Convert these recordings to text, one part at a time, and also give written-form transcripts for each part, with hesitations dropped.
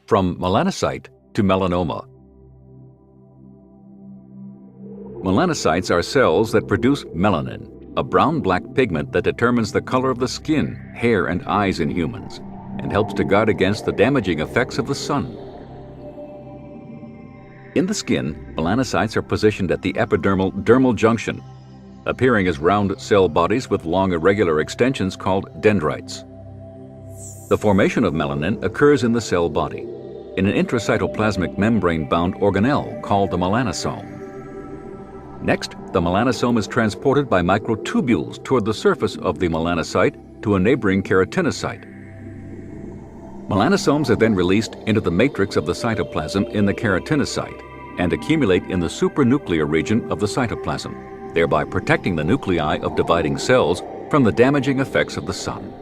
From melanocyte to melanoma. Melanocytes are cells that produce melanin, a brown-black pigment that determines the color of the skin, hair, and eyes in humans, and helps to guard against the damaging effects of the sun. In the skin, melanocytes are positioned at the epidermal-dermal junction, appearing as round cell bodies with long irregular extensions called dendrites. The formation of melanin occurs in the cell body, in an intracytoplasmic membrane-bound organelle called the melanosome. Next, the melanosome is transported by microtubules toward the surface of the melanocyte to a neighboring keratinocyte. Melanosomes are then released into the matrix of the cytoplasm in the keratinocyte and accumulate in the supranuclear region of the cytoplasm, thereby protecting the nuclei of dividing cells from the damaging effects of the sun.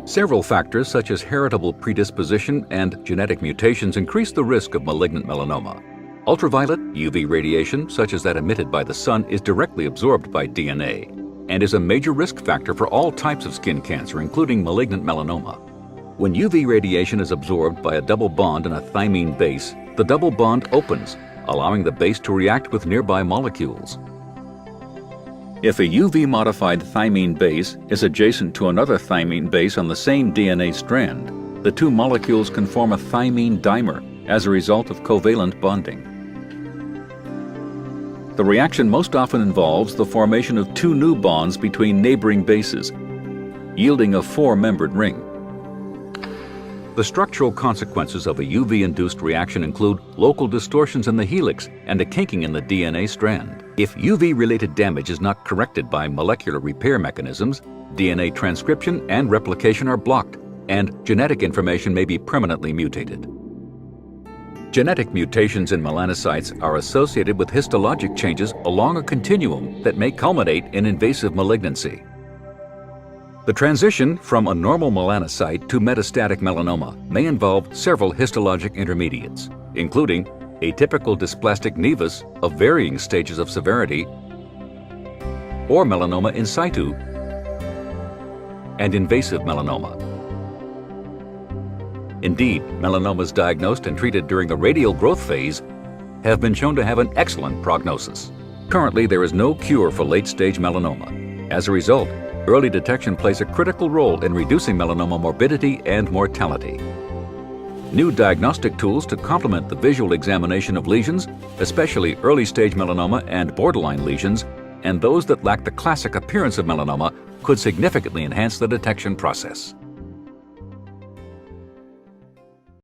Several factors such as heritable predisposition and genetic mutations increase the risk of malignant melanoma. Ultraviolet UV radiation, such as that emitted by the sun, is directly absorbed by DNA and is a major risk factor for all types of skin cancer, including malignant melanoma. When UV radiation is absorbed by a double bond in a thymine base, the double bond opens, allowing the base to react with nearby molecules. If a UV-modified thymine base is adjacent to another thymine base on the same DNA strand, the two molecules can form a thymine dimer as a result of covalent bonding. The reaction most often involves the formation of two new bonds between neighboring bases, yielding a four-membered ring. The structural consequences of a UV-induced reaction include local distortions in the helix and a kinking in the DNA strand. If UV-related damage is not corrected by molecular repair mechanisms, DNA transcription and replication are blocked, and genetic information may be permanently mutated. Genetic mutations in melanocytes are associated with histologic changes along a continuum that may culminate in invasive malignancy. The transition from a normal melanocyte to metastatic melanoma may involve several histologic intermediates, including atypical dysplastic nevus of varying stages of severity, or melanoma in situ, and invasive melanoma. Indeed, melanomas diagnosed and treated during the radial growth phase have been shown to have an excellent prognosis. Currently, there is no cure for late-stage melanoma. As a result, early detection plays a critical role in reducing melanoma morbidity and mortality. New diagnostic tools to complement the visual examination of lesions, especially early-stage melanoma and borderline lesions, and those that lack the classic appearance of melanoma, could significantly enhance the detection process.